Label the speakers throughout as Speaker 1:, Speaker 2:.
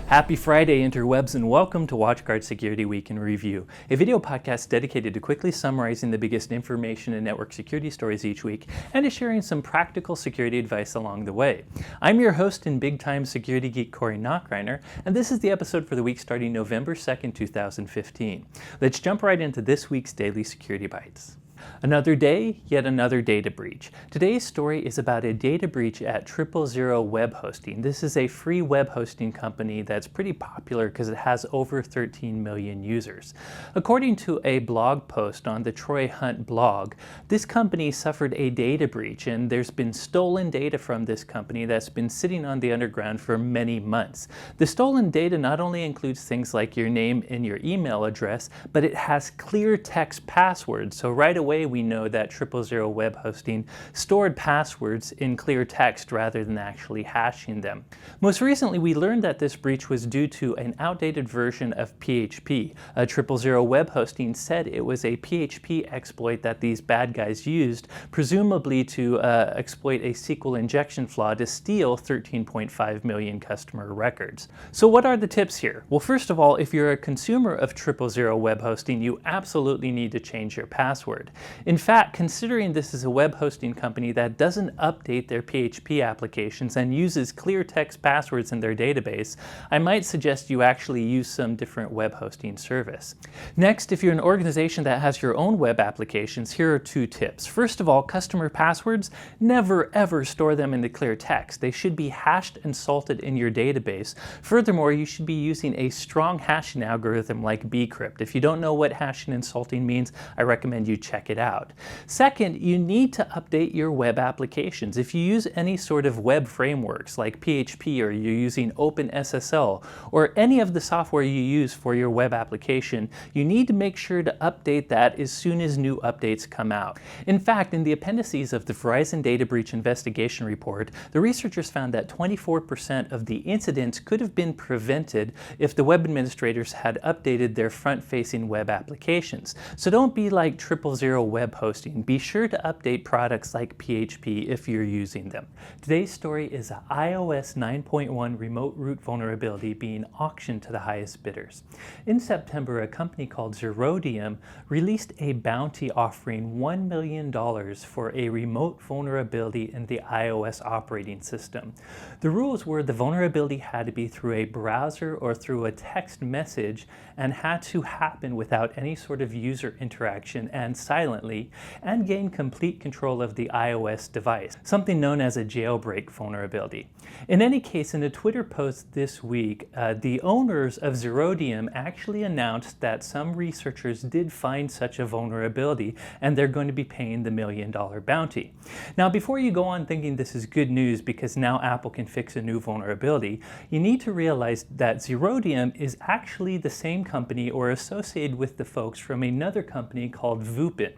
Speaker 1: Happy Friday, interwebs, and welcome to WatchGuard Security Week in Review, a video podcast dedicated to quickly summarizing the biggest information and network security stories each week and to sharing some practical security advice along the way. I'm your host and big-time security geek Corey Nachreiner, and this is the episode for the week starting November 2nd, 2015. Let's jump right into this week's Daily Security Bites. Another day, yet another data breach. Today's story is about a data breach at WSWiR Web Hosting. This is a free web hosting company that's pretty popular because it has over 13 million users. According to a blog post on the Troy Hunt blog, this company suffered a data breach, and there's been stolen data from this company that's been sitting on the underground for many months. The stolen data not only includes things like your name and your email address, but it has clear text passwords. So right away we know that WSWiR Web Hosting stored passwords in clear text rather than actually hashing them. Most recently, we learned that this breach was due to an outdated version of PHP. WSWiR Web Hosting said it was a PHP exploit that these bad guys used, presumably to exploit a SQL injection flaw to steal 13.5 million customer records. So what are the tips here? Well, first of all, if you're a consumer of WSWiR Web Hosting, you absolutely need to change your password. In fact, considering this is a web hosting company that doesn't update their PHP applications and uses clear text passwords in their database, I might suggest you actually use some different web hosting service. Next, if you're an organization that has your own web applications, here are two tips. First of all, customer passwords, never ever store them in the clear text. They should be hashed and salted in your database. Furthermore, you should be using a strong hashing algorithm like bcrypt. If you don't know what hashing and salting means, I recommend you check it out. Second, you need to update your web applications. If you use any sort of web frameworks like PHP, or you're using OpenSSL, or any of the software you use for your web application, you need to make sure to update that as soon as new updates come out. In fact, in the appendices of the Verizon Data Breach Investigation Report, the researchers found that 24% of the incidents could have been prevented if the web administrators had updated their front-facing web applications. So don't be like WSWiR Web Hosting. Be sure to update products like PHP if you're using them. Today's story is an iOS 9.1 remote root vulnerability being auctioned to the highest bidders. In September, a company called Zerodium released a bounty offering $1 million for a remote vulnerability in the iOS operating system. The rules were the vulnerability had to be through a browser or through a text message and had to happen without any sort of user interaction and silently, and gain complete control of the iOS device, something known as a jailbreak vulnerability. In any case, in a Twitter post this week, the owners of Zerodium actually announced that some researchers did find such a vulnerability, and they're going to be paying the $1 million bounty. Now, before you go on thinking this is good news because now Apple can fix a new vulnerability, you need to realize that Zerodium is actually the same company or associated with the folks from another company called WUPIN.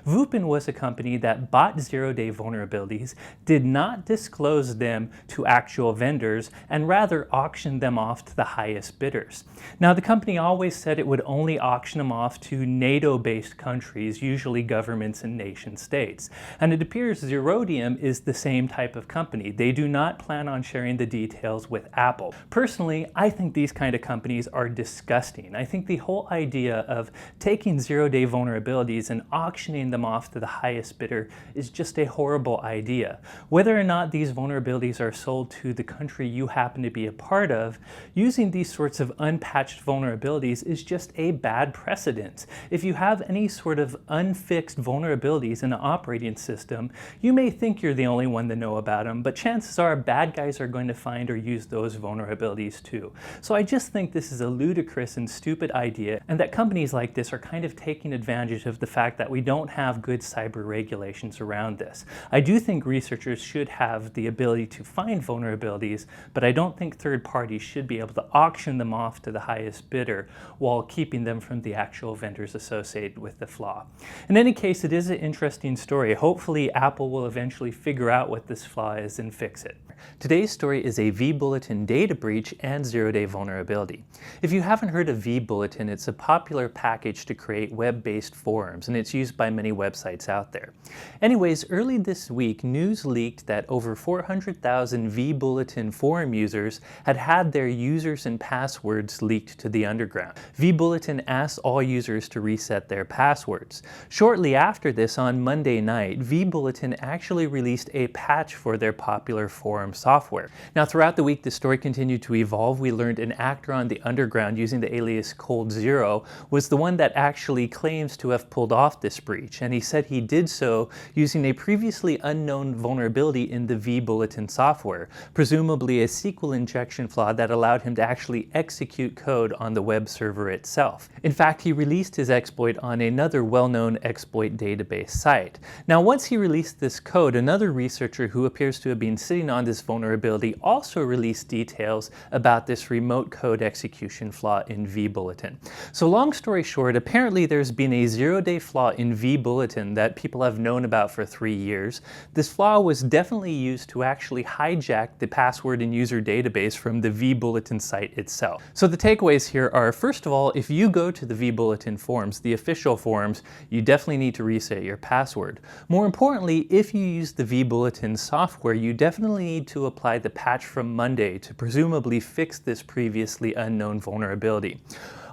Speaker 1: WUPIN was a company that bought zero-day vulnerabilities, did not disclose them to actual vendors, and rather auctioned them off to the highest bidders. Now, the company always said it would only auction them off to NATO-based countries, usually governments and nation states. And it appears Zerodium is the same type of company. They do not plan on sharing the details with Apple. Personally, I think these kind of companies are disgusting. I think the whole idea of taking zero-day vulnerabilities and auctioning them off to the highest bidder is just a horrible idea. Whether or not these vulnerabilities are sold to the country you happen to be a part of, using these sorts of unpatched vulnerabilities is just a bad precedent. If you have any sort of unfixed vulnerabilities in an operating system, you may think you're the only one to know about them, but chances are bad guys are going to find or use those vulnerabilities too. So I just think this is a ludicrous and stupid idea, and that companies like this are kind of taking advantage of the fact that we don't have good cyber regulations around this. I do think researchers should have the ability to find vulnerabilities, but I don't think third parties should be able to auction them off to the highest bidder while keeping them from the actual vendors associated with the flaw. In any case, it is an interesting story. Hopefully Apple will eventually figure out what this flaw is and fix it. Today's story is a VBulletin data breach and zero-day vulnerability. If you haven't heard of VBulletin, it's a popular package to create web-based forums, and it's used by many websites out there. Anyways, early this week, news leaked that over 400,000 VBulletin forum users had had their users and passwords leaked to the underground. VBulletin asked all users to reset their passwords. Shortly after this, on Monday night, VBulletin actually released a patch for their popular forum software. Now, throughout the week, the story continued to evolve. We learned an actor on the underground using the alias Cold Zero was the one that actually claims to have pulled off this breach, and he said he did so using a previously unknown vulnerability in the VBulletin software, presumably a SQL injection flaw that allowed him to actually execute code on the web server itself. In fact, he released his exploit on another well-known exploit database site. Now, once he released this code, another researcher who appears to have been sitting on this vulnerability also released details about this remote code execution flaw in VBulletin. So long story short, apparently there's been a zero-day flaw in VBulletin that people have known about for 3 years. This flaw was definitely used to actually hijack the password and user database from the VBulletin site itself. So the takeaways here are, first of all, if you go to the VBulletin forums, the official forums, you definitely need to reset your password. More importantly, if you use the VBulletin software, you definitely need to apply the patch from Monday to presumably fix this previously unknown vulnerability.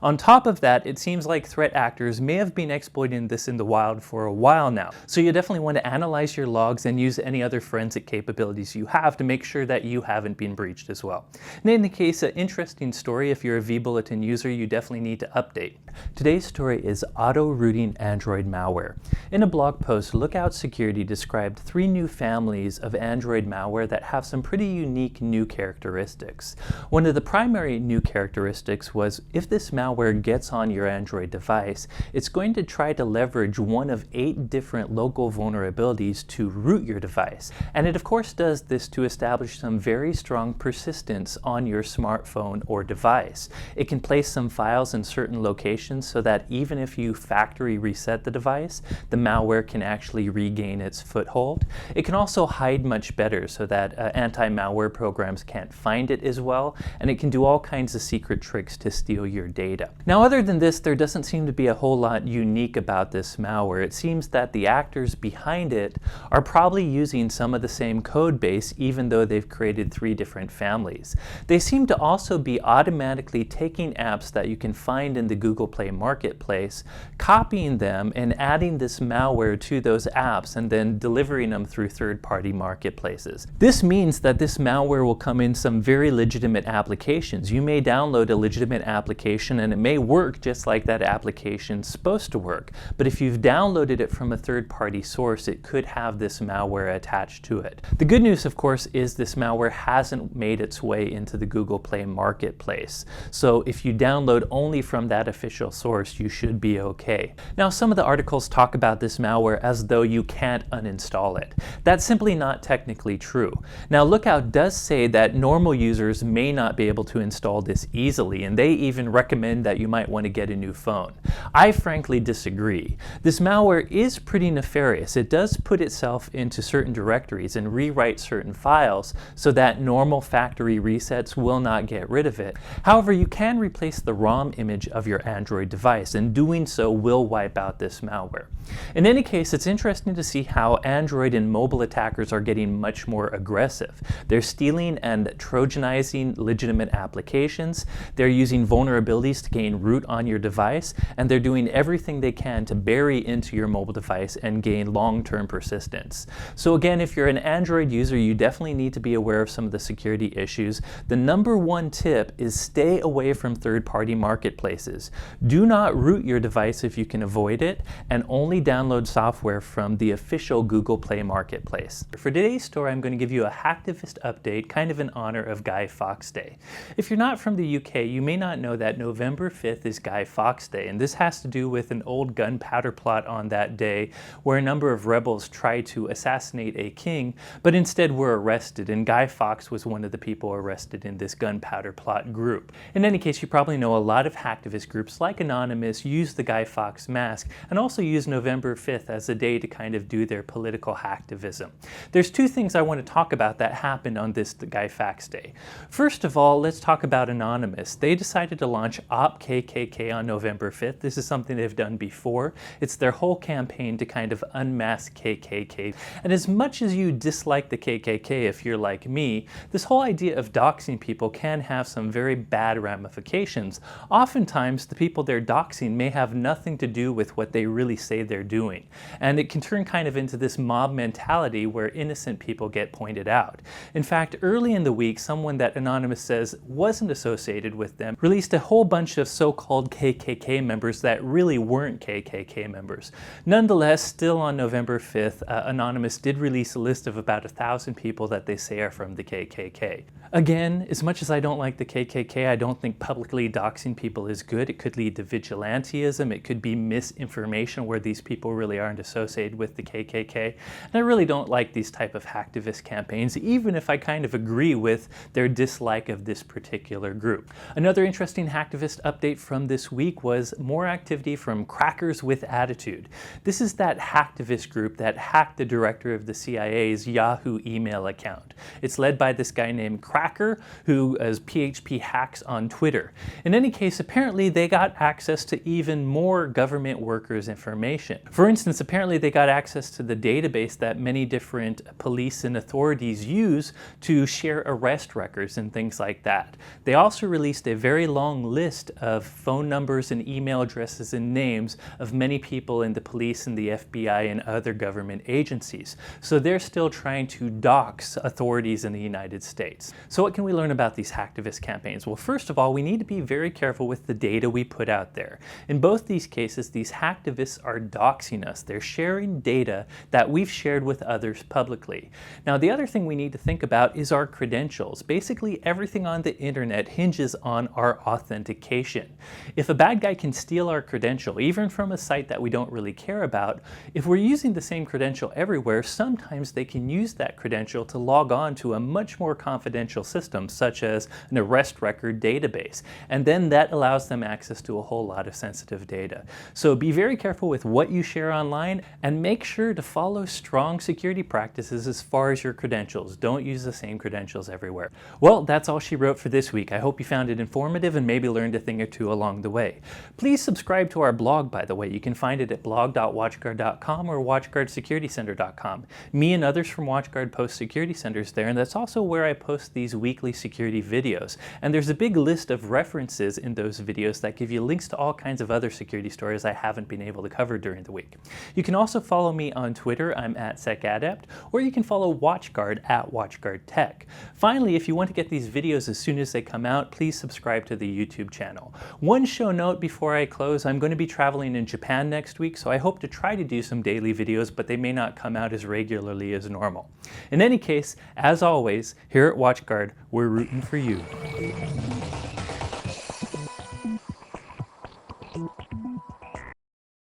Speaker 1: On top of that, it seems like threat actors may have been exploiting this in the wild for a while now. So you definitely want to analyze your logs and use any other forensic capabilities you have to make sure that you haven't been breached as well. In any case, an interesting story. If you're a VBulletin user, you definitely need to update. Today's story is auto-rooting Android malware. In a blog post, Lookout Security described 3 new families of Android malware that have some pretty unique new characteristics. One of the primary new characteristics was if this malware gets on your Android device, it's going to try to leverage one of 8 different local vulnerabilities to root your device. And it of course does this to establish some very strong persistence on your smartphone or device. It can place some files in certain locations so that even if you factory reset the device, the malware can actually regain its foothold. It can also hide much better so that anti-malware programs can't find it as well, and it can do all kinds of secret tricks to steal your data. Now, other than this, there doesn't seem to be a whole lot unique about this malware. It seems that the actors behind it are probably using some of the same code base, even though they've created 3 different families. They seem to also be automatically taking apps that you can find in the Google Play Marketplace, copying them and adding this malware to those apps and then delivering them through third-party marketplaces. This means that this malware will come in some very legitimate applications. You may download a legitimate application and it may work just like that application's supposed to work. But if you've downloaded it from a third-party source, it could have this malware attached to it. The good news, of course, is this malware hasn't made its way into the Google Play Marketplace. So if you download only from that official source, you should be okay. Now, some of the articles talk about this malware as though you can't uninstall it. That's simply not technically true. Now, Lookout does say that normal users may not be able to install this easily, and they even recommend that you might want to get a new phone. I frankly disagree. This malware is pretty nefarious. It does put itself into certain directories and rewrite certain files so that normal factory resets will not get rid of it. However, you can replace the ROM image of your Android device, and doing so will wipe out this malware. In any case, it's interesting to see how Android and mobile attackers are getting much more aggressive. They're stealing and trojanizing legitimate applications. They're using vulnerabilities to gain root on your device, and they're doing everything they can to bury into your mobile device and gain long-term persistence. So again, if you're an Android user, you definitely need to be aware of some of the security issues. The number 1 tip is stay away from third-party marketplaces. Do not root your device if you can avoid it, and only download software from the official Google Play Marketplace. For today's story, I'm going to give you a hacktivist update, kind of in honor of Guy Fawkes Day. If you're not from the UK, you may not know that November 5th is Guy Fawkes Day, and this has to do with an old gunpowder plot on that day where a number of rebels tried to assassinate a king, but instead were arrested, and Guy Fawkes was one of the people arrested in this gunpowder plot group. In any case, you probably know a lot of hacktivist groups like Anonymous use the Guy Fawkes mask and also use November 5th as a day to kind of do their political hacktivism. There's 2 things I want to talk about that happened on this Guy Fawkes Day. First of all, let's talk about Anonymous. They decided to launch Stop KKK on November 5th. This is something they've done before. It's their whole campaign to kind of unmask KKK. And as much as you dislike the KKK, if you're like me, this whole idea of doxing people can have some very bad ramifications. Oftentimes, the people they're doxing may have nothing to do with what they really say they're doing. And it can turn kind of into this mob mentality where innocent people get pointed out. In fact, early in the week, someone that Anonymous says wasn't associated with them released a whole bunch of so-called KKK members that really weren't KKK members. Nonetheless, still on November 5th, Anonymous did release a list of about 1,000 people that they say are from the KKK. Again, as much as I don't like the KKK, I don't think publicly doxing people is good. It could lead to vigilantism. It could be misinformation where these people really aren't associated with the KKK. And I really don't like these type of hacktivist campaigns, even if I kind of agree with their dislike of this particular group. Another interesting hacktivist update from this week was more activity from Crackers with Attitude. This is that hacktivist group that hacked the director of the CIA's Yahoo email account. It's led by this guy named Cracker, who is PHP Hacks on Twitter. In any case, apparently they got access to even more government workers' information. For instance, apparently they got access to the database that many different police and authorities use to share arrest records and things like that. They also released a very long list of phone numbers and email addresses and names of many people in the police and the FBI and other government agencies. So they're still trying to dox authorities in the United States. So what can we learn about these hacktivist campaigns? Well, first of all, we need to be very careful with the data we put out there. In both these cases, these hacktivists are doxing us. They're sharing data that we've shared with others publicly. Now, the other thing we need to think about is our credentials. Basically, everything on the internet hinges on our authentication. If a bad guy can steal our credential, even from a site that we don't really care about, if we're using the same credential everywhere, sometimes they can use that credential to log on to a much more confidential system, such as an arrest record database. And then that allows them access to a whole lot of sensitive data. So be very careful with what you share online and make sure to follow strong security practices as far as your credentials. Don't use the same credentials everywhere. Well, that's all she wrote for this week. I hope you found it informative and maybe learned a thing or two along the way. Please subscribe to our blog, by the way. You can find it at blog.watchguard.com or watchguard-security-center.com. Me and others from WatchGuard post security centers there, and that's also where I post these weekly security videos. And there's a big list of references in those videos that give you links to all kinds of other security stories I haven't been able to cover during the week. You can also follow me on Twitter. I'm at SecAdept, or you can follow WatchGuard at WatchGuardTech. Finally, if you want to get these videos as soon as they come out, please subscribe to the YouTube channel. One show note before I close, I'm going to be traveling in Japan next week, so I hope to try to do some daily videos, but they may not come out as regularly as normal. In any case, as always, here at WatchGuard, we're rooting for you.